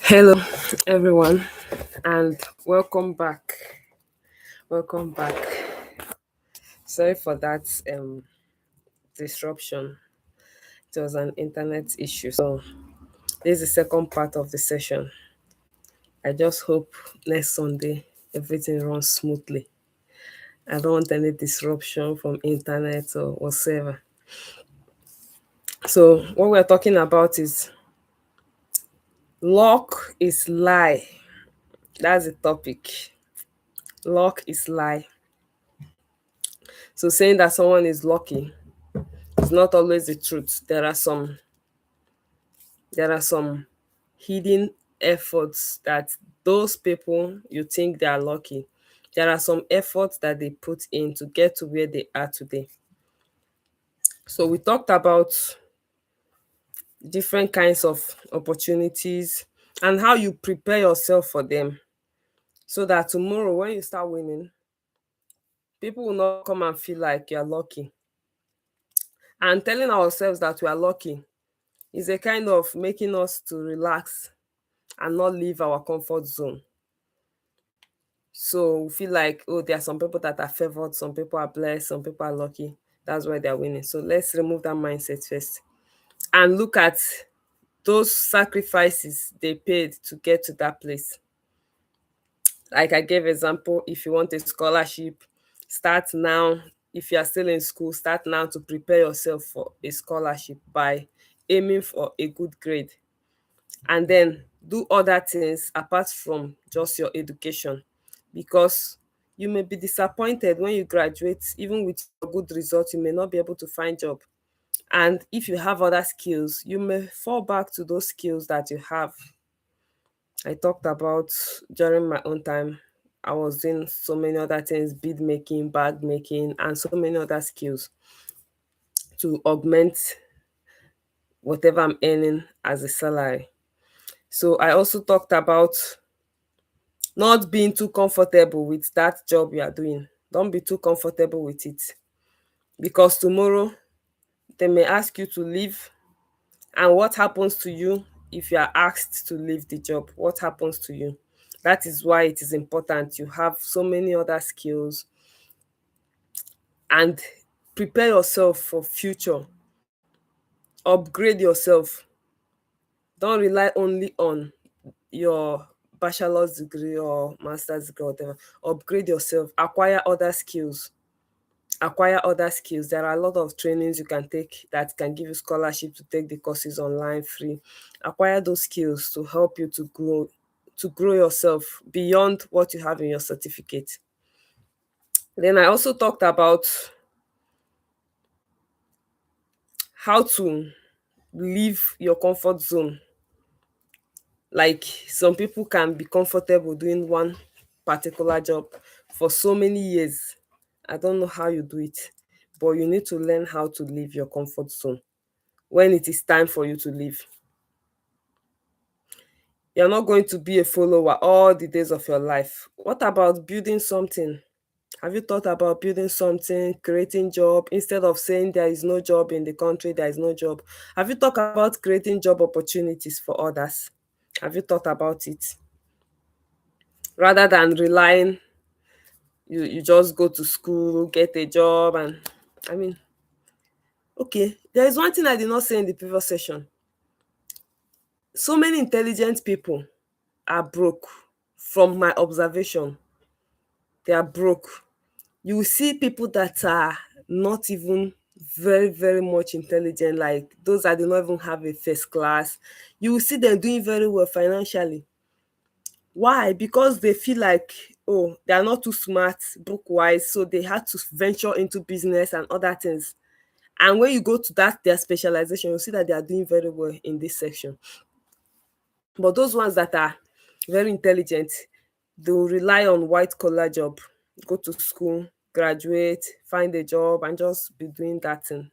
Hello, everyone, and welcome back. Welcome back. Sorry for that disruption. It was an internet issue. So, this is the second part of the session. I just hope next Sunday everything runs smoothly. I don't want any disruption from internet or whatsoever. So, what we're talking about is luck is lie. That's the topic. Luck is lie. So, saying that someone is lucky, it's not always the truth. There are some hidden efforts that those people you think they are lucky. There are some efforts that they put in to get to where they are today. So we talked about different kinds of opportunities and how you prepare yourself for them so that tomorrow when you start winning, people will not come and feel like you're lucky. And telling ourselves that we are lucky is a kind of making us to relax and not leave our comfort zone. So we feel like, oh, there are some people that are favored, some people are blessed, some people are lucky. That's why they're winning. So let's remove that mindset first and look at those sacrifices they paid to get to that place. Like I gave example, if you want a scholarship, start now. If you are still in school, start now to prepare yourself for a scholarship by aiming for a good grade. And then do other things apart from just your education, because you may be disappointed when you graduate. Even with a good result, you may not be able to find job, and if you have other skills, you may fall back to those skills that you have. I talked about during my own time, I was doing so many other things, bead making, bag making, and so many other skills to augment whatever I'm earning as a salary. So I also talked about not being too comfortable with that job you are doing. Don't be too comfortable with it, because tomorrow they may ask you to leave. And what happens to you if you are asked to leave the job? What happens to you? That is why it is important you have so many other skills and prepare yourself for future. Upgrade yourself. Don't rely only on your bachelor's degree or master's degree or whatever. Upgrade yourself. Acquire other skills. There are a lot of trainings you can take that can give you scholarship to take the courses online free. Acquire those skills to help you to grow yourself beyond what you have in your certificate. Then I also talked about how to leave your comfort zone. Like some people can be comfortable doing one particular job for so many years. I don't know how you do it, but you need to learn how to leave your comfort zone when it is time for you to leave. You're not going to be a follower all the days of your life. What about building something? Have you thought about building something, creating job, instead of saying there is no job in the country, there is no job? Have you thought about creating job opportunities for others? Have you thought about it? Rather than relying, you just go to school, get a job, and I mean, okay, there is one thing I did not say in the previous session. So many intelligent people are broke. From my observation, they are broke. You will see people that are not even very, very much intelligent, like those that do not even have a first class. You will see them doing very well financially. Why? Because they feel like, oh, they are not too smart book wise, so they had to venture into business and other things. And when you go to that their specialization, you see that they are doing very well in this section. But those ones that are very intelligent, they will rely on white collar job, go to school, graduate, find a job, and just be doing that thing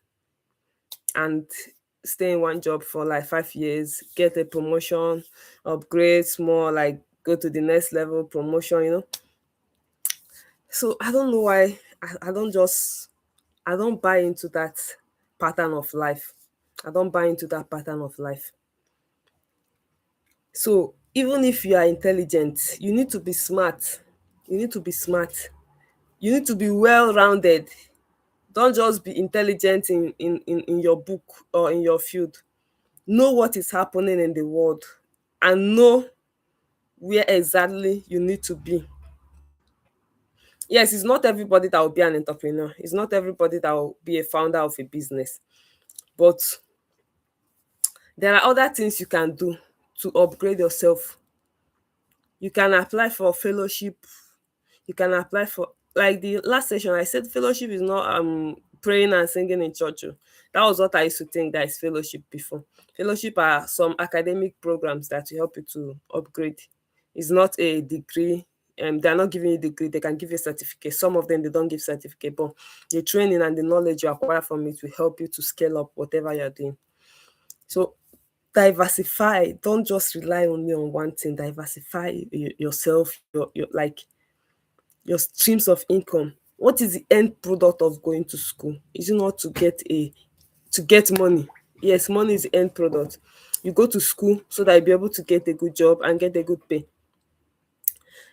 and stay in one job for like 5 years, get a promotion, upgrade small, like go to the next level promotion. So I don't know why I don't buy into that pattern of life. I don't buy into that pattern of life. So Even if you are intelligent, you need to be smart. You need to be smart. You need to be well rounded. Don't just be intelligent in your book or in your field. Know what is happening in the world and know where exactly you need to be. Yes, it's not everybody that will be an entrepreneur. It's not everybody that will be a founder of a business. But there are other things you can do to upgrade yourself. You can apply for fellowship. You can apply for, like the last session I said, fellowship is not praying and singing in church. Oh. That was what I used to think that is fellowship before. Fellowship are some academic programs that will help you to upgrade. It's not a degree. They're not giving you a degree, they can give you a certificate. Some of them they don't give certificate, but the training and the knowledge you acquire from it will help you to scale up whatever you're doing. So diversify. Don't just rely only on one thing. Diversify yourself, your like your streams of income. What is the end product of going to school? Is it not to get money? Yes, money is the end product. You go to school so that you'll be able to get a good job and get a good pay.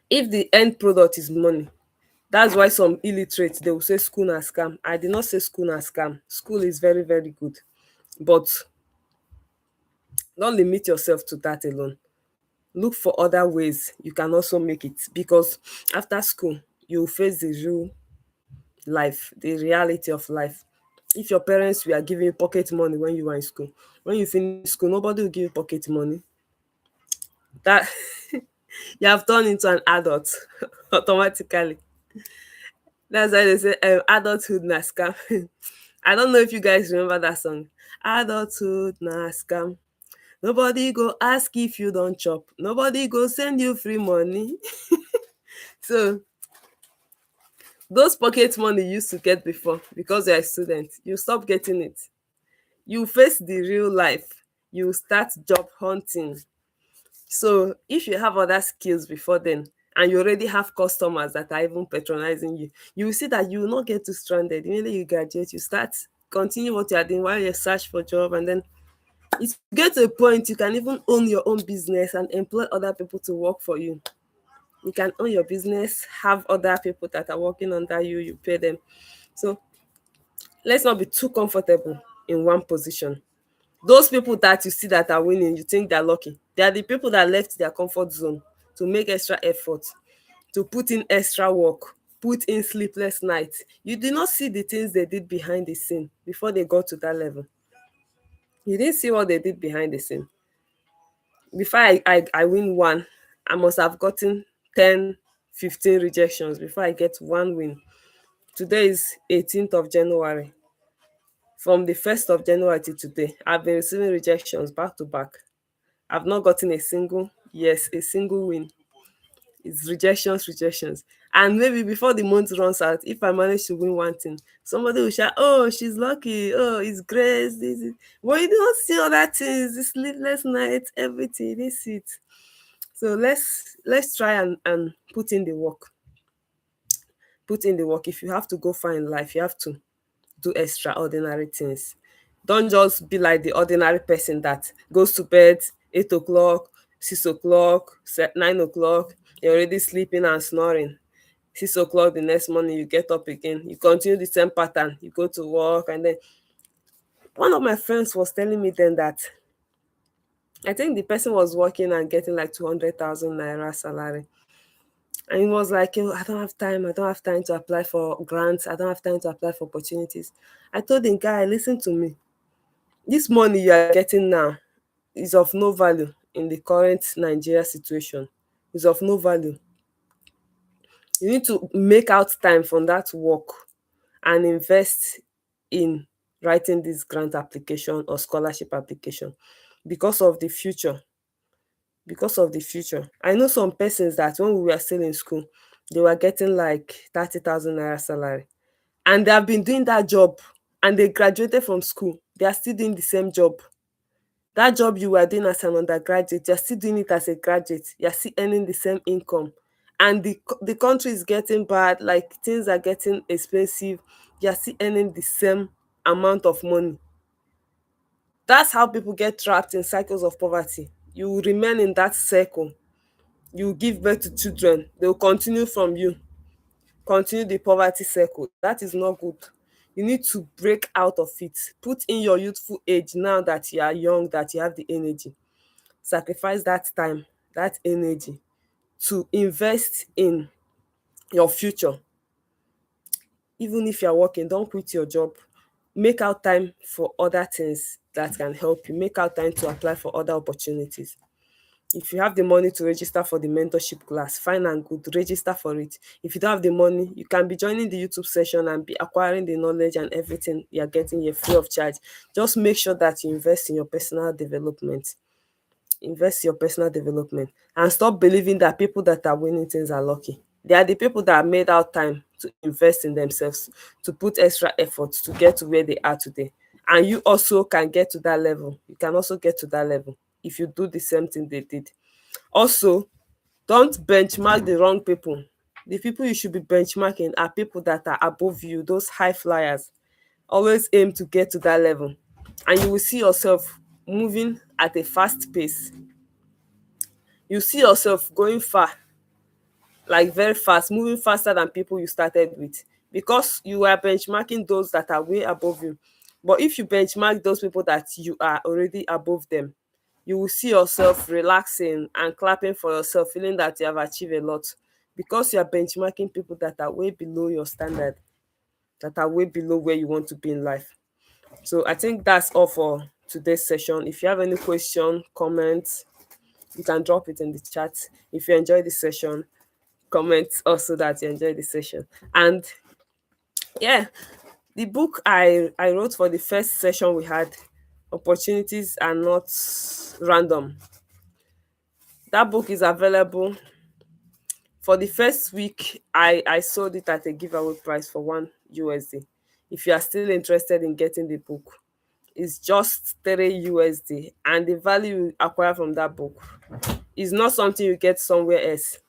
If the end product is money, that's why some illiterate they will say school na scam. I did not say school na scam. School is very, very good, but don't limit yourself to that alone. Look for other ways you can also make it, because after school you will face the real life, the reality of life. If your parents were giving you pocket money when you were in school, when you finish school nobody will give you pocket money. That you have turned into an adult automatically. That's why they say adulthood na scam. I don't know if you guys remember that song. Adulthood na scam. Nobody go ask if you don chop. Nobody go send you free money. So those pocket money you used to get before because you're a student, you stop getting it. You face the real life. You start job hunting. So if you have other skills before then and you already have customers that are even patronizing you, you will see that you will not get too stranded. Immediately you graduate, you start continue what you are doing while you search for job, and then it get to a point you can even own your own business and employ other people to work for you. You can own your business, have other people that are working under you, you pay them. So let's not be too comfortable in one position. Those people that you see that are winning, you think they're lucky. They are the people that left their comfort zone to make extra effort, to put in extra work, put in sleepless nights. You did not see the things they did behind the scene before they got to that level. You didn't see what they did behind the scene. Before I win one, I must have gotten 10, 15 rejections before I get one win. Today is 18th of January. From the 1st of January to today, I've been receiving rejections back to back. I've not gotten a single, yes, a single win. It's rejections, rejections. And maybe before the month runs out, if I manage to win one thing, somebody will shout, oh, she's lucky. Oh, it's grace. This is. But you don't see other things, the sleepless nights, everything. This it. So let's try and put in the work. Put in the work. If you have to go far in life, you have to do extraordinary things. Don't just be like the ordinary person that goes to bed 8 o'clock, 6 o'clock, 9 o'clock, you're already sleeping and snoring. 6 o'clock the next morning, you get up again, you continue the same pattern, you go to work. And then one of my friends was telling me then that I think the person was working and getting like 200,000 naira salary. And he was like, "Oh, I don't have time. I don't have time to apply for grants. I don't have time to apply for opportunities." I told him, guy, listen to me. This money you are getting now is of no value in the current Nigeria situation. It's of no value. You need to make out time from that work and invest in writing this grant application or scholarship application because of the future. Because of the future. I know some persons that when we were still in school, they were getting like 30,000 naira salary. And they have been doing that job and they graduated from school. They are still doing the same job. That job you were doing as an undergraduate, you're still doing it as a graduate. You're still earning the same income. And the country is getting bad, like things are getting expensive. You're still earning the same amount of money. That's how people get trapped in cycles of poverty. You will remain in that circle. You will give birth to children, they will continue from you, continue the poverty circle. That is not good. You need to break out of it. Put in your youthful age, now that you are young, that you have the energy. Sacrifice that time, that energy, to invest in your future. Even if you are working, don't quit your job. Make out time for other things that can help you. Make out time to apply for other opportunities. If you have the money to register for the mentorship class, fine and good, register for it. If you don't have the money, you can be joining the YouTube session and be acquiring the knowledge and everything you are getting here free of charge. Just make sure that you invest in your personal development. Invest in your personal development and stop believing that people that are winning things are lucky. They are the people that have made out time to invest in themselves, to put extra effort to get to where they are today. And you also can get to that level. You can also get to that level if you do the same thing they did. Also, don't benchmark the wrong people. The people you should be benchmarking are people that are above you, those high flyers. Always aim to get to that level, and you will see yourself moving at a fast pace. You see yourself going far, like very fast, moving faster than people you started with, because you are benchmarking those that are way above you. But if you benchmark those people that you are already above them, you will see yourself relaxing and clapping for yourself, feeling that you have achieved a lot, because you are benchmarking people that are way below your standard, that are way below where you want to be in life. So I think that's all for today's session. If you have any question, comments, you can drop it in the chat. If you enjoy the session, comment also that you enjoy the session. And yeah, the book I wrote for the first session we had, Opportunities Are Not Random. That book is available. For the first week, I sold it at a giveaway price for $1. If you are still interested in getting the book, it's just $3, and the value you acquire from that book is not something you get somewhere else.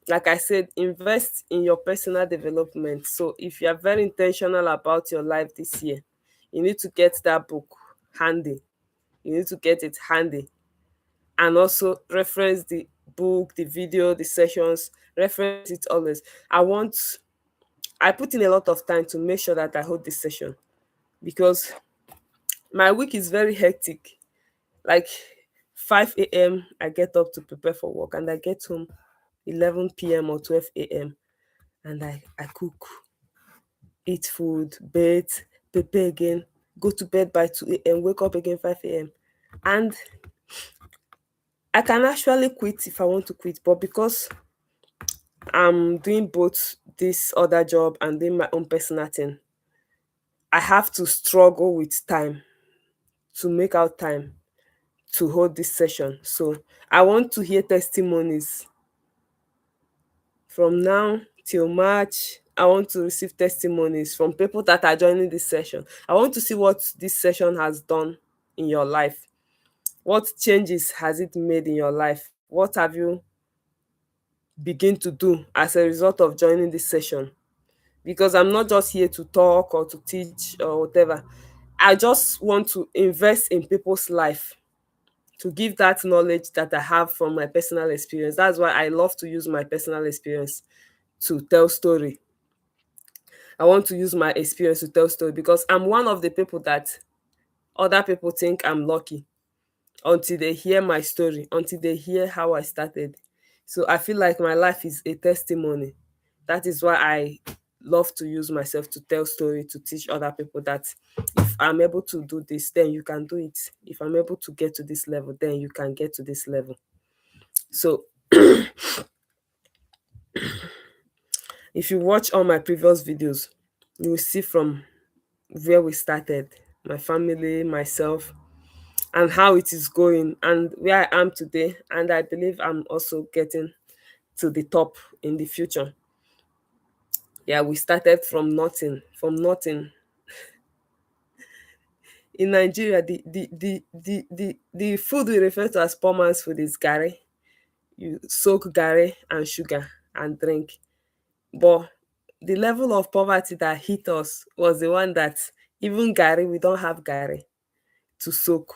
Like I said, invest in your personal development. So if you are very intentional about your life this year, you need to get that book handy. You need to get it handy, and also reference the book, the video, the sessions, reference it always. I put in a lot of time to make sure that I hold this session, because my week is very hectic. Like 5 a.m. I get up to prepare for work, and I get home 11 p.m. or 12 a.m., and I cook, eat food, bathe, prepare again, go to bed by 2 a.m., wake up again 5 a.m. And I can actually quit if I want to quit, but because I'm doing both this other job and doing my own personal thing, I have to struggle with time, to make out time to hold this session. So I want to hear testimonies from now till March. I want to receive testimonies from people that are joining this session. I want to see what this session has done in your life. What changes has it made in your life? What have you begin to do as a result of joining this session? Because I'm not just here to talk or to teach or whatever. I just want to invest in people's life, to give that knowledge that I have from my personal experience. That's why I love to use my personal experience to tell story. I want to use my experience to tell story, because I'm one of the people that other people think I'm lucky until they hear my story, until they hear how I started. So I feel like my life is a testimony. That is why I love to use myself to tell story, to teach other people that if I'm able to do this, then you can do it. If I'm able to get to this level, then you can get to this level. So if you watch all my previous videos, you will see from where we started, my family, myself, and how it is going, and where I am today. And I believe I'm also getting to the top in the future. Yeah, we started from nothing, from nothing. In Nigeria, the food we refer to as poor man's food is garri. You soak garri and sugar and drink. But the level of poverty that hit us was the one that even garri, we don't have garri to soak.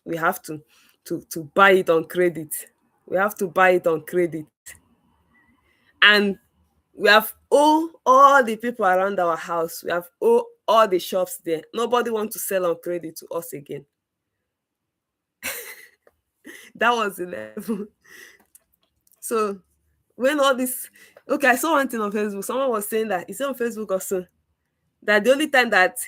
We have to to buy it on credit. We have to buy it on credit. And we have owe all the people around our house. We have owe all the shops there. Nobody want to sell on credit to us again. That was the level. So when all this, okay, I saw one thing on Facebook. Someone was saying that, it's on Facebook also, that the only time that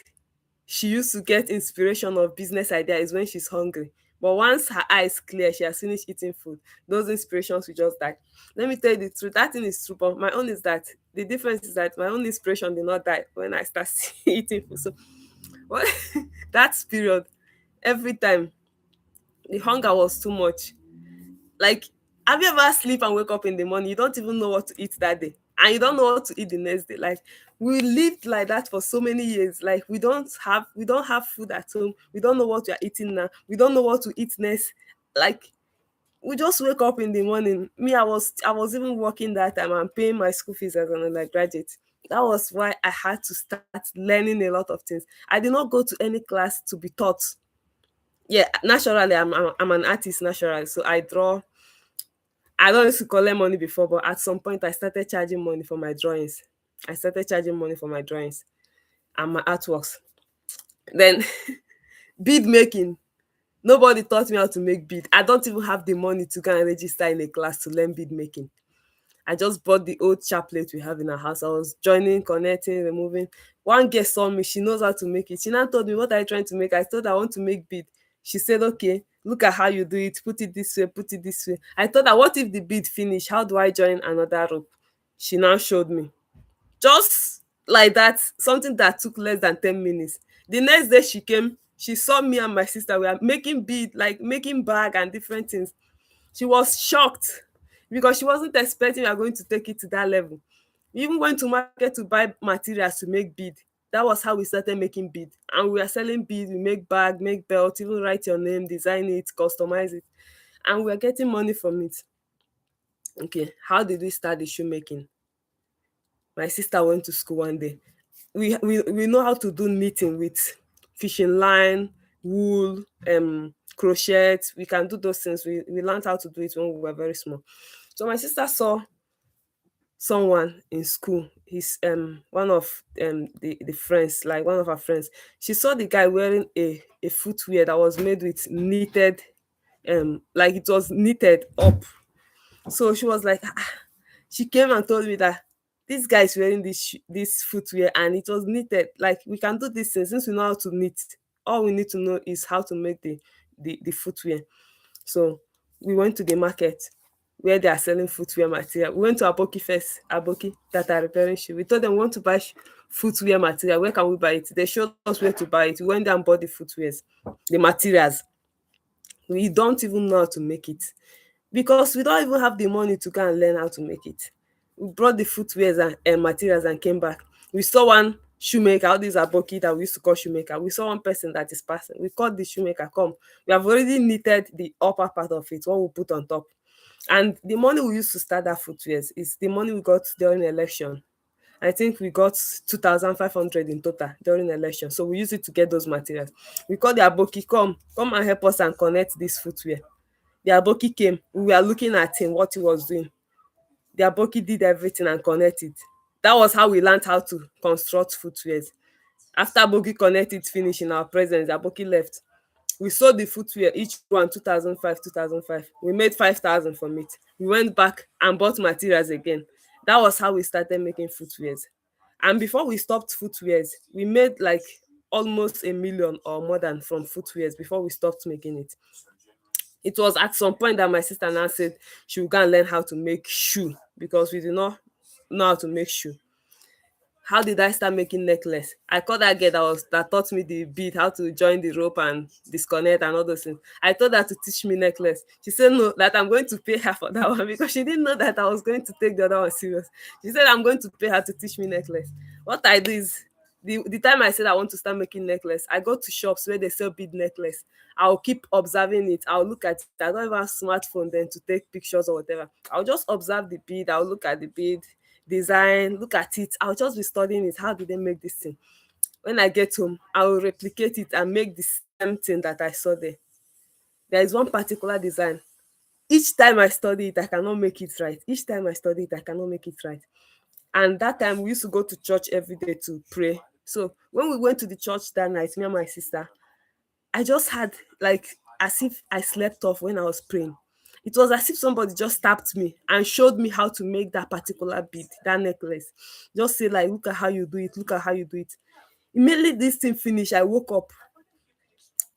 she used to get inspiration of business idea is when she's hungry. But once her eyes clear, she has finished eating food, those inspirations will just die. Let me tell you the truth, that thing is true, but my own is that the difference is that my own inspiration did not die when I start eating food. So what that period, every time the hunger was too much. Like, have you ever sleep and wake up in the morning, you don't even know what to eat that day, and you don't know what to eat the next day? Like, we lived like that for so many years. Like, we don't have food at home. We don't know what we are eating now. We don't know what to eat next. Like, we just wake up in the morning. Me, I was even working that time and paying my school fees as an undergraduate. That was why I had to start learning a lot of things. I did not go to any class to be taught. Yeah, naturally, I'm an artist naturally, so I draw. I don't used to collect money before, but at some point I started charging money for my drawings. I started charging money for my drawings and my artworks. Then bead making. Nobody taught me how to make bead. I don't even have the money to go and register in a class to learn bead making. I just bought the old chaplet we have in our house. I was joining, connecting, removing. One girl saw me. She knows how to make it. She now told me, "What are you trying to make?" I told her, "I want to make bead." She said, "Okay, look at how you do it. Put it this way, put it this way." I told her, "What if the bead finish? How do I join another rope?" She now showed me. Just like that, something that took less than 10 minutes. The next day she came, she saw me and my sister. We are making bead, like making bag and different things. She was shocked because she wasn't expecting we are going to take it to that level. We even went to market to buy materials to make bead. That was how we started making bead. And we are selling bead, we make bag, make belt, even write your name, design it, customize it. And we are getting money from it. Okay, how did we start the shoemaking? My sister went to school one day. We know how to do knitting with fishing line, wool, crochet. We can do those things. We learned how to do it when we were very small. So my sister saw someone in school. He's one of the friends, like one of her friends. She saw the guy wearing a footwear that was made with knitted, like it was knitted up. So she was like, she came and told me that this guy is wearing this footwear and it was knitted. Like, we can do this thing since we know how to knit. All we need to know is how to make the footwear. So we went to the market where they are selling footwear material. We went to Aboki first, Aboki that are repairing shoe. We told them we want to buy footwear material. Where can we buy it? They showed us where to buy it. We went there and bought the footwears, the materials. We don't even know how to make it because we don't even have the money to go and learn how to make it. We brought the footwears and materials and came back. We saw one shoemaker, all these aboki that we used to call shoemaker. We saw one person that is passing. We called the shoemaker, come. We have already knitted the upper part of it, what we put on top. And the money we used to start that footwears is the money we got during the election. I think we got 2,500 in total during the election. So we used it to get those materials. We called the aboki, come and help us and connect this footwear. The aboki came. We were looking at him, what he was doing. The aboki did everything and connected. That was how we learned how to construct footwears. After aboki connected finish in our presence, the aboki left. We sold the footwear, each one 2,005, 2,005. We made 5,000 from it. We went back and bought materials again. That was how we started making footwears. And before we stopped footwears, we made like almost a million or more than from footwears before we stopped making it. It was at some point that my sister now said she would go and learn how to make shoe because we did not know how to make shoe. How did I start making necklace? I called that girl that taught me the bead, how to join the rope and disconnect and all those things. I told her to teach me necklace. She said no, that I'm going to pay her for that one because she didn't know that I was going to take the other one serious. She said I'm going to pay her to teach me necklace. What I do is the time I said I want to start making necklace, I go to shops where they sell bead necklace. I'll keep observing it. I'll look at it. I don't even have smartphone then to take pictures or whatever. I'll just observe the bead. I'll look at the bead design, look at it. I'll just be studying it. How did they make this thing? When I get home, I will replicate it and make the same thing that I saw there. There is one particular design. Each time I study it, I cannot make it right. Each time I study it, I cannot make it right. And that time we used to go to church every day to pray. So when we went to the church that night, me and my sister, I just had like as if I slept off when I was praying. It was as if somebody just tapped me and showed me how to make that particular bead, that necklace. Just say like, look at how you do it, look at how you do it. Immediately this thing finished, I woke up.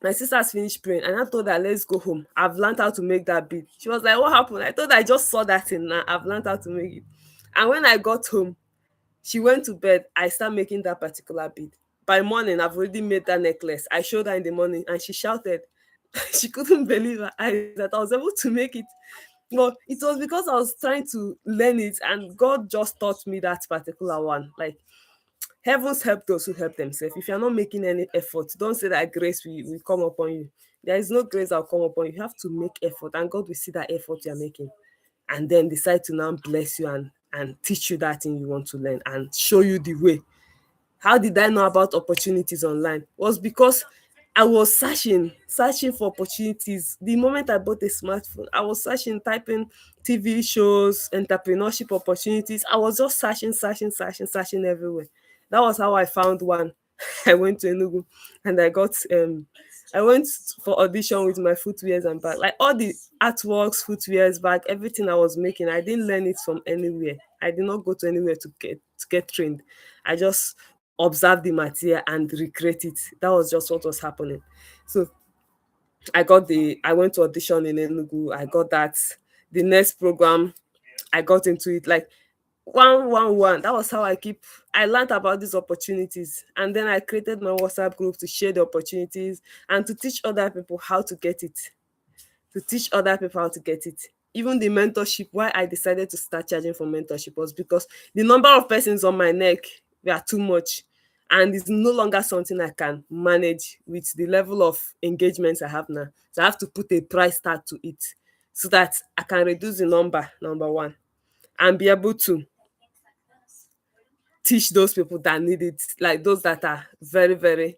My sisters finished praying and I told her, let's go home. I've learned how to make that bead. She was like, what happened? I told her I just saw that thing now. I've learned how to make it. And when I got home, she went to bed. I started making that particular bead. By morning, I've already made that necklace. I showed her in the morning and she shouted. She couldn't believe her eyes that I was able to make it. But it was because I was trying to learn it and God just taught me that particular one. Like, heavens help those who help themselves. If you're not making any effort, don't say that grace will come upon you. There is no grace that will come upon you. You have to make effort and God will see that effort you're making and then decide to now bless you and teach you that thing you want to learn and show you the way. How did I know about opportunities online? Was because I was searching for opportunities. The moment I bought a smartphone, I was searching, typing TV shows, entrepreneurship opportunities. I was just searching everywhere. That was how I found one. I went to Enugu and I went for audition with my footwears and bag. Like all the artworks, footwears, bag, everything I was making, I didn't learn it from anywhere. I did not go to anywhere to get trained. I just observe the material and recreate it. That was just what was happening. So I went to audition in Enugu. I got that. The next program, I got into it. Like one. That was how I learned about these opportunities. And then I created my WhatsApp group to share the opportunities and to teach other people how to get it. To teach other people how to get it. Even the mentorship, why I decided to start charging for mentorship was because the number of persons on my neck were too much. And it's no longer something I can manage with the level of engagements I have now. So I have to put a price tag to it so that I can reduce the number one, and be able to teach those people that need it, like those that are very, very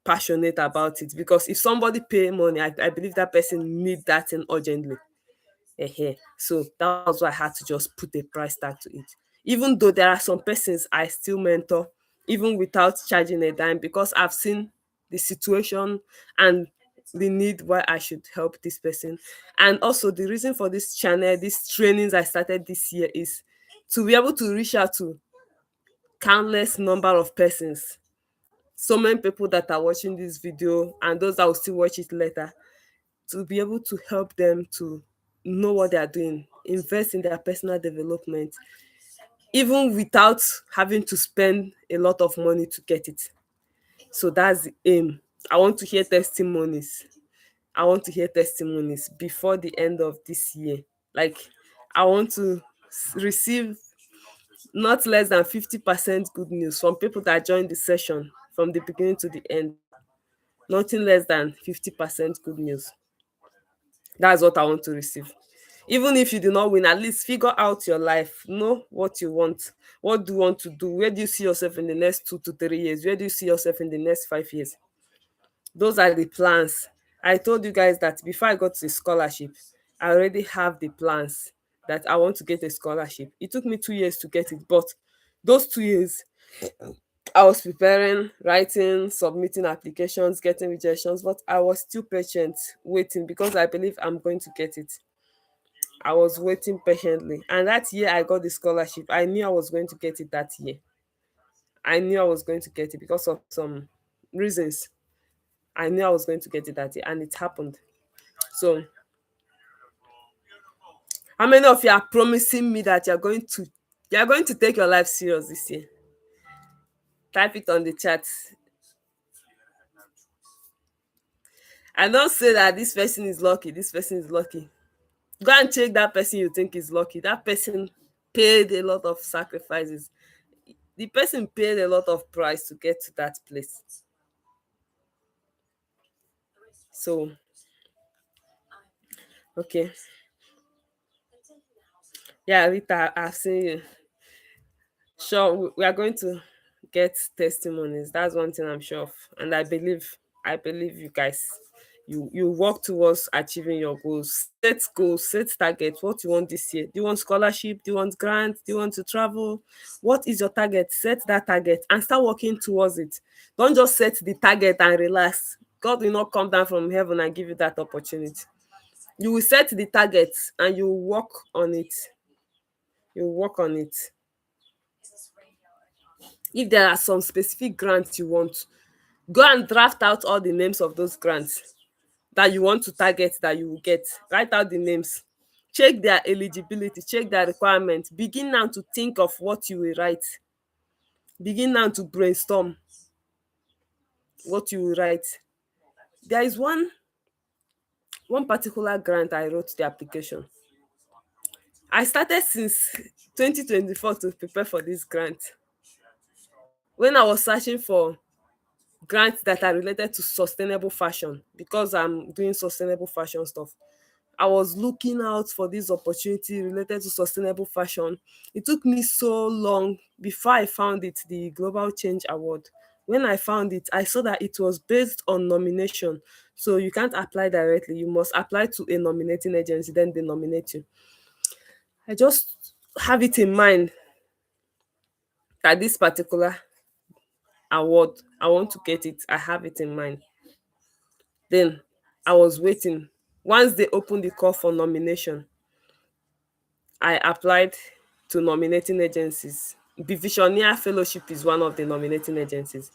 passionate about it. Because if somebody pay money, I believe that person need that thing urgently. So that was why I had to just put a price tag to it. Even though there are some persons I still mentor, even without charging a dime, because I've seen the situation and the need why I should help this person. And also the reason for this channel, these trainings I started this year is to be able to reach out to countless number of persons. So many people that are watching this video and those that will still watch it later, to be able to help them to know what they are doing, invest in their personal development, even without having to spend a lot of money to get it. So that's the aim. I want to hear testimonies. I want to hear testimonies before the end of this year. Like, I want to receive not less than 50% good news from people that joined the session from the beginning to the end. Nothing less than 50% good news. That's what I want to receive. Even if you do not win, at least figure out your life. Know what you want. What do you want to do? Where do you see yourself in the next 2 to 3 years? Where do you see yourself in the next 5 years? Those are the plans. I told you guys that before I got the scholarship, I already have the plans that I want to get a scholarship. It took me 2 years to get it, but those 2 years, I was preparing, writing, submitting applications, getting rejections, but I was still patient, waiting because I believe I'm going to get it. I was waiting patiently. And that year I got the scholarship. I knew I was going to get it that year. I knew I was going to get it because of some reasons. I knew I was going to get it that year and it happened. So, how many of you are promising me that you're going to take your life serious this year? Type it on the chat. And don't say that this person is lucky, this person is lucky. Go and check that person you think is lucky. That person paid a lot of sacrifices. The person paid a lot of price to get to that place. So, okay. Yeah, Rita, I've seen you. Sure, we are going to get testimonies. That's one thing I'm sure of. And I believe you guys. You work towards achieving your goals, set targets. What you want this year? Do you want scholarship? Do you want grant? Do you want to travel? What is your target? Set that target and start working towards it. Don't just set the target and relax. God will not come down from heaven and give you that opportunity. You will set the target and you will work on it. You will work on it. If there are some specific grants you want, go and draft out all the names of those grants that you want to target, that you will get. Write out the names, check their eligibility, check their requirement. Begin now to think of what you will write. Begin now to brainstorm what you will write. There is one particular grant I wrote the application. I started since 2024 to prepare for this grant. When I was searching for grants that are related to sustainable fashion, because I'm doing sustainable fashion stuff, I was looking out for this opportunity related to sustainable fashion. It took me so long before I found it, the Global Change Award. When I found it, I saw that it was based on nomination. So you can't apply directly. You must apply to a nominating agency, then they nominate you. I just have it in mind that this particular award, I want to get it. I have it in mind. Then I was waiting. Once they opened the call for nomination, I applied to nominating agencies. Visioneer Fellowship is one of the nominating agencies.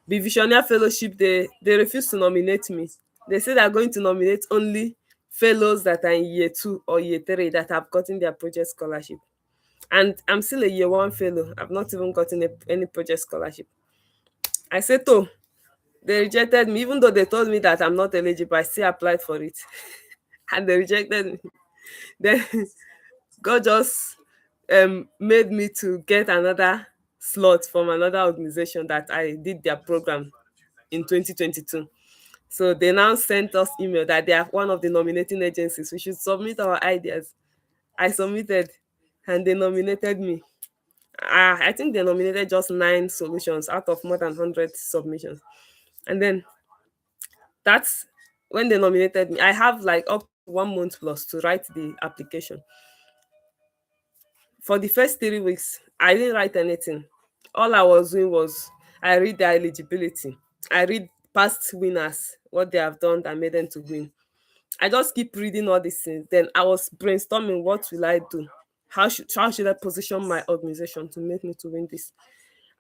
Visioneer Fellowship, they refused to nominate me. They say they are going to nominate only fellows that are in year 2 or year 3 that have gotten their project scholarship. And I'm still a year 1 fellow. I've not even gotten any project scholarship. I said, oh, they rejected me, even though they told me that I'm not eligible. I still applied for it. And they rejected me. Then God just made me to get another slot from another organization that I did their program in 2022. So they now sent us email that they are one of the nominating agencies. We should submit our ideas. I submitted and they nominated me. I think they nominated just 9 solutions out of more than 100 submissions. And then that's when they nominated me. I have like up to 1 month plus to write the application. For the first 3 weeks, I didn't write anything. All I was doing was I read their eligibility. I read past winners, what they have done that made them to win. I just keep reading all these things. Then I was brainstorming, what will I do? How should I position my organization to make me to win this?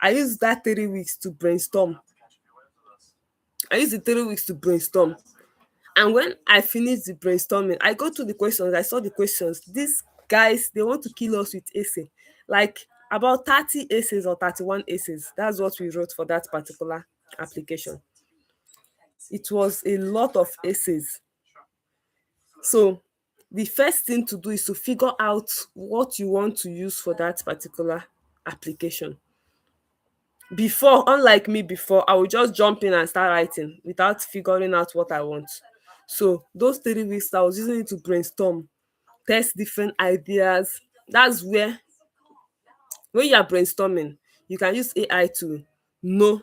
I used that 3 weeks to brainstorm. I used the 3 weeks to brainstorm. And when I finished the brainstorming, I go to the questions. I saw the questions. These guys, they want to kill us with essay. Like about 30 essays or 31 essays. That's what we wrote for that particular application. It was a lot of essays. So the first thing to do is to figure out what you want to use for that particular application. Before, unlike me before, I would just jump in and start writing without figuring out what I want. So those 3 weeks, I was using it to brainstorm, test different ideas. That's where, when you are brainstorming, you can use AI to know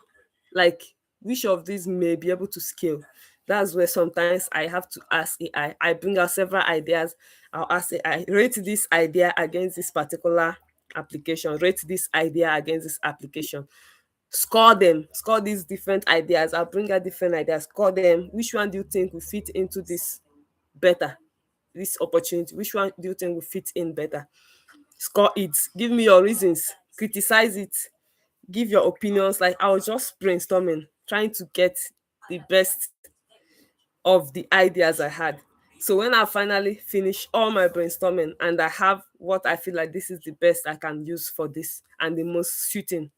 like which of these may be able to scale. That's where sometimes I have to ask AI. I bring out several ideas. I'll ask AI, rate this idea against this particular application, rate this idea against this application. Score these different ideas. I'll bring out different ideas, score them. Which one do you think will fit into this better? This opportunity, which one do you think will fit in better? Score it. Give me your reasons. Criticize it. Give your opinions. Like I was just brainstorming, trying to get the best of the ideas I had. So when I finally finish all my brainstorming and I have what I feel like this is the best I can use for this and the most suiting,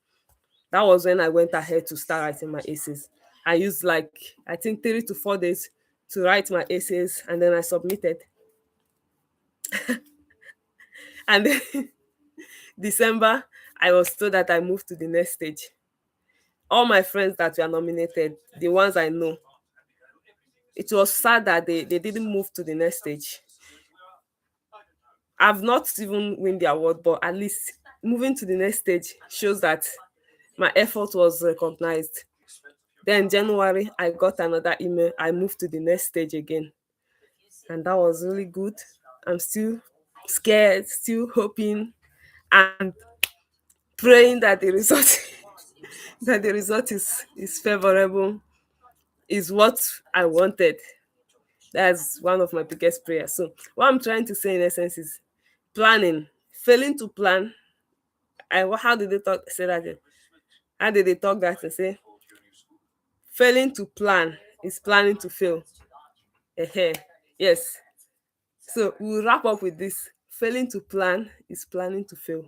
that was when I went ahead to start writing my essays. I used like I think 3 to 4 days to write my essays and then I submitted. And then December, I was told that I moved to the next stage. All my friends that were nominated, the ones I know, it was sad that they didn't move to the next stage. I've not even win the award, but at least moving to the next stage shows that my effort was recognized. Then January, I got another email. I moved to the next stage again. And that was really good. I'm still scared, still hoping and praying that the result that the result is favorable, is what I wanted. That's one of my biggest prayers. So what I'm trying to say in essence is planning. Failing to plan. How did they talk say that? How did they talk that and say failing to plan is planning to fail? Yes. So we'll wrap up with this. Failing to plan is planning to fail.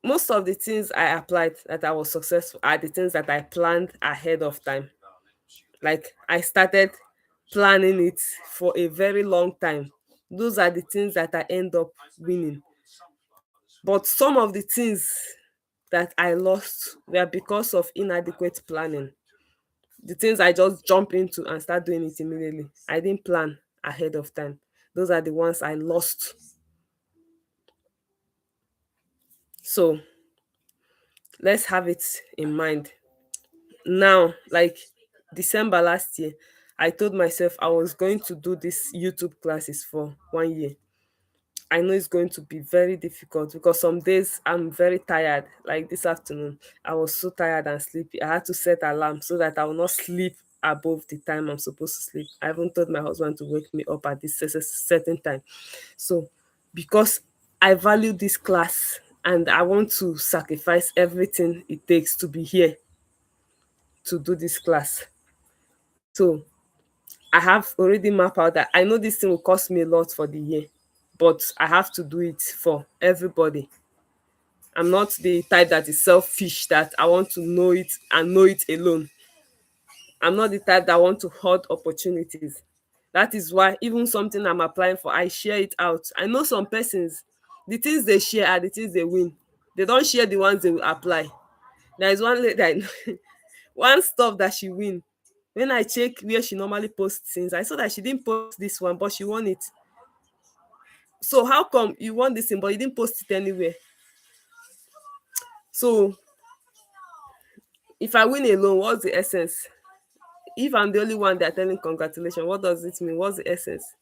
Most of the things I applied that I was successful are the things that I planned ahead of time. Like I started planning it for a very long time. Those are the things that I end up winning. But some of the things that I lost were because of inadequate planning. The things I just jump into and start doing it immediately. I didn't plan ahead of time. Those are the ones I lost. So let's have it in mind. Now, like December last year, I told myself I was going to do this YouTube classes for 1 year. I know it's going to be very difficult because some days I'm very tired. Like this afternoon, I was so tired and sleepy. I had to set alarm so that I will not sleep above the time I'm supposed to sleep. I even told my husband to wake me up at this certain time. So, because I value this class and I want to sacrifice everything it takes to be here to do this class. So, I have already mapped out that I know this thing will cost me a lot for the year, but I have to do it for everybody. I'm not the type that is selfish, that I want to know it and know it alone. I'm not the type that want to hoard opportunities. That is why even something I'm applying for, I share it out. I know some persons, the things they share are the things they win. They don't share the ones they will apply. There is one lady I know, one stuff that she win. When I check where she normally posts things, I saw that she didn't post this one, but she won it. So how come you won this thing, but you didn't post it anywhere? So if I win alone, what's the essence? If I'm the only one they're telling congratulations, what does it mean? What's the essence?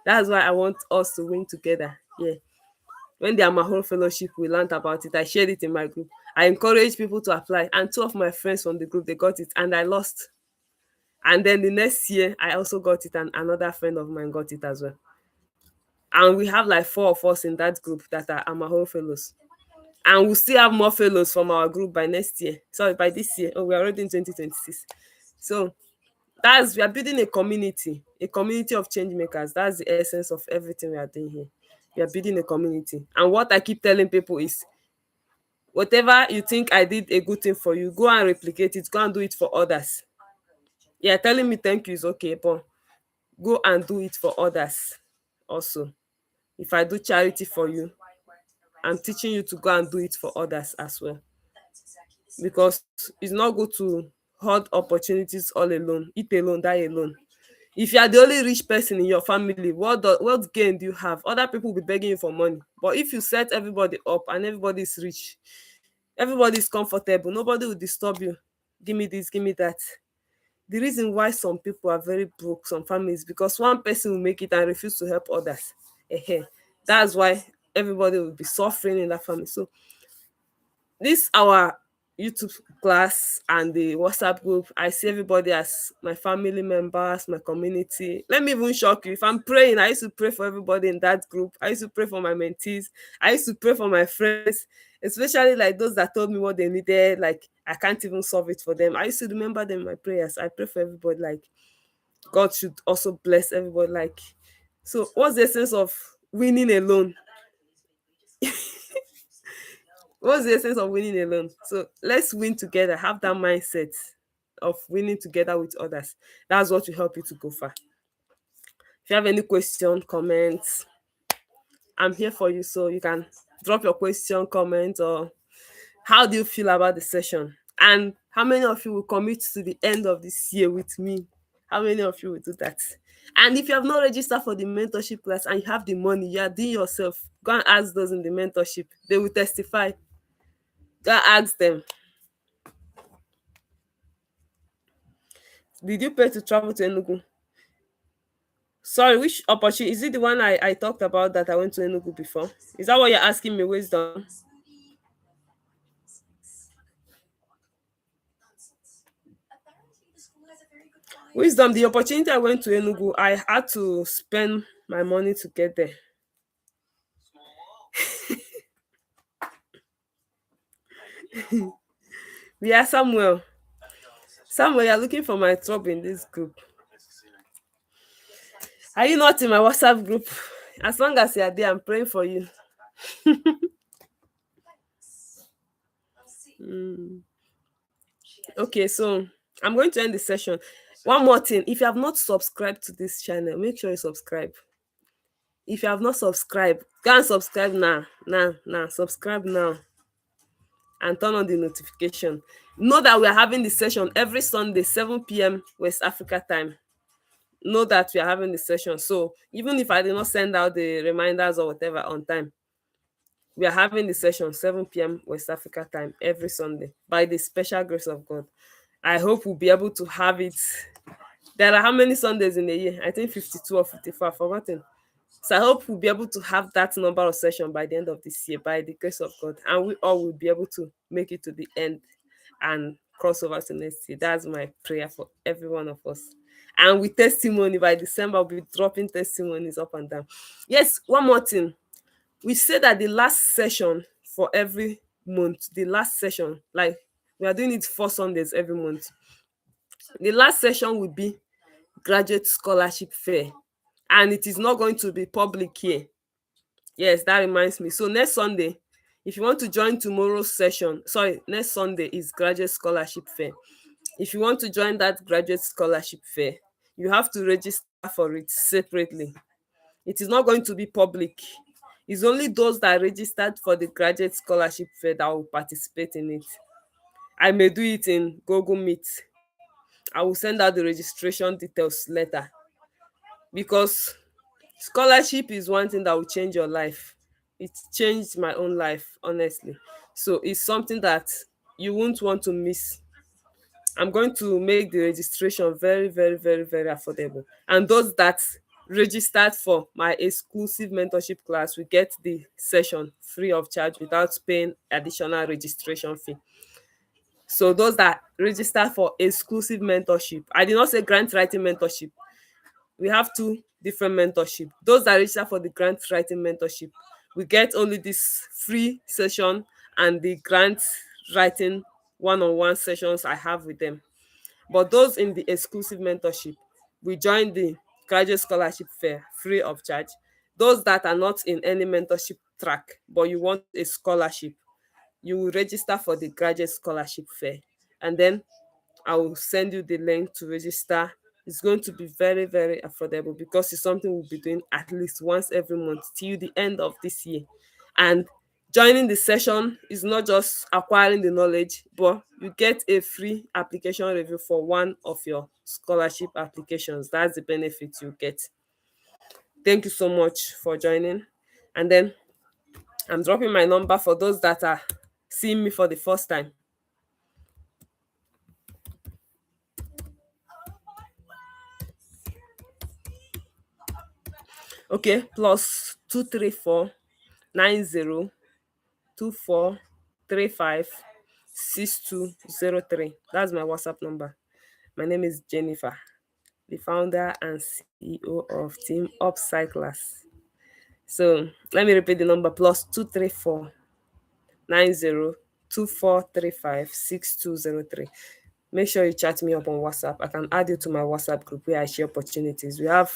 That's why I want us to win together. Yeah. When the Amahoro Fellowship, we learned about it. I shared it in my group. I encouraged people to apply, and two of my friends from the group, they got it, and I lost. And then the next year, I also got it, and another friend of mine got it as well. And we have like four of us in that group that are Amahoro Fellows. And we'll still have more fellows from our group by next year. Sorry, by this year. Oh, we're already in 2026. So we are building a community of change makers. That's the essence of everything we are doing here. We are building a community. And what I keep telling people is, whatever you think I did a good thing for you, go and replicate it, go and do it for others. Yeah, telling me thank you is okay, but go and do it for others also. If I do charity for you, I'm teaching you to go and do it for others as well. Because it's not good to hoard opportunities all alone, eat alone, die alone. If you are the only rich person in your family, what gain do you have? Other people will be begging you for money. But if you set everybody up and everybody is rich, everybody is comfortable, nobody will disturb you. Give me this, give me that. The reason why some people are very broke, some families, because one person will make it and refuse to help others. Ehen. That's why everybody will be suffering in that family. So this our YouTube class and the WhatsApp group, I see everybody as my family members, my community. Let me even shock you. If I'm praying, I used to pray for everybody in that group. I used to pray for my mentees. I used to pray for my friends, especially like those that told me what they needed. Like I can't even solve it for them. I used to remember them in my prayers. I pray for everybody. Like God should also bless everybody. Like, so what's the essence of winning alone? What's the essence of winning alone? So let's win together. Have that mindset of winning together with others. That's what will help you to go far. If you have any question, comments, I'm here for you. So you can drop your question, comment, or how do you feel about the session? And how many of you will commit to the end of this year with me? How many of you will do that? And if you have not registered for the mentorship class and you have the money, you are doing yourself, go and ask those in the mentorship. They will testify. Go and ask them. Did you pay to travel to Enugu? Sorry, which opportunity? Is it the one I talked about that I went to Enugu before? Is that what you're asking me, Wisdom? Wisdom, the opportunity I went to Enugu, I had to spend my money to get there. Yeah, Samuel. Samuel, you're looking for my trouble in this group. Are you not in my WhatsApp group? As long as you're there, I'm praying for you. Mm. Okay, so I'm going to end the session. One more thing, if you have not subscribed to this channel, make sure you subscribe. If you have not subscribed, go and subscribe now. Subscribe now and turn on the notification. Know that we are having the session every Sunday, 7 p.m. West Africa time. Know that we are having the session. So even if I did not send out the reminders or whatever on time, we are having the session 7 p.m. West Africa time every Sunday by the special grace of God. I hope we'll be able to have it. There are how many Sundays in a year? I think 52 or 54, I've forgotten. So I hope we'll be able to have that number of session by the end of this year, by the grace of God. And we all will be able to make it to the end and cross over to next year. That's my prayer for every one of us. And with testimony, by December, I'll be dropping testimonies up and down. Yes, one more thing. We say that the last session for every month, the last session, like we are doing it 4 Sundays every month. The last session will be graduate scholarship fair, and it is not going to be public here. Yes, that reminds me. So next Sunday, if you want to join tomorrow's session, sorry, next Sunday is graduate scholarship fair. If you want to join that graduate scholarship fair, you have to register for it separately. It is not going to be public. It's only those that registered for the graduate scholarship fair that will participate in it. I may do it in Google Meet. I will send out the registration details later, because scholarship is one thing that will change your life. It changed my own life, honestly. So it's something that you won't want to miss. I'm going to make the registration very, very, very, very affordable. And those that registered for my exclusive mentorship class will get the session free of charge without paying additional registration fee. So those that register for exclusive mentorship, I did not say grant writing mentorship. We have two different mentorship. Those that register for the grant writing mentorship, we get only this free session and the grant writing one-on-one sessions I have with them. But those in the exclusive mentorship, we join the graduate scholarship fair free of charge. Those that are not in any mentorship track, but you want a scholarship, you will register for the graduate scholarship fair. And then I will send you the link to register. It's going to be very, very affordable because it's something we'll be doing at least once every month till the end of this year. And joining the session is not just acquiring the knowledge, but you get a free application review for one of your scholarship applications. That's the benefit you get. Thank you so much for joining. And then I'm dropping my number for those that are seeing me for the first time. Okay, plus 234 90 2435 6203. That's my WhatsApp number. My name is Jennifer, the founder and CEO of Team Upcyclers. So let me repeat the number: plus 234 90 2435 6203. Make sure you chat me up on WhatsApp. I can add you to my WhatsApp group where I share opportunities. We have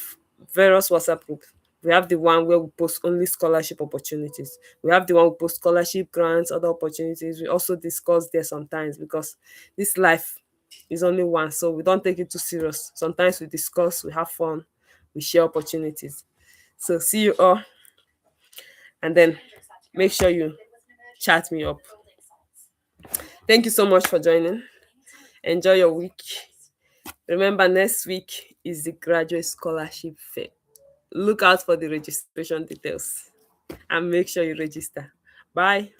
various WhatsApp groups. We have the one where we post only scholarship opportunities. We have the one we post scholarship grants, other opportunities. We also discuss there sometimes because this life is only one, so we don't take it too serious. Sometimes we discuss, we have fun, we share opportunities. So see you all, and then make sure you chat me up. Thank you so much for joining. Enjoy your week. Remember, next week is the graduate scholarship fair. Look out for the registration details and make sure you register. Bye.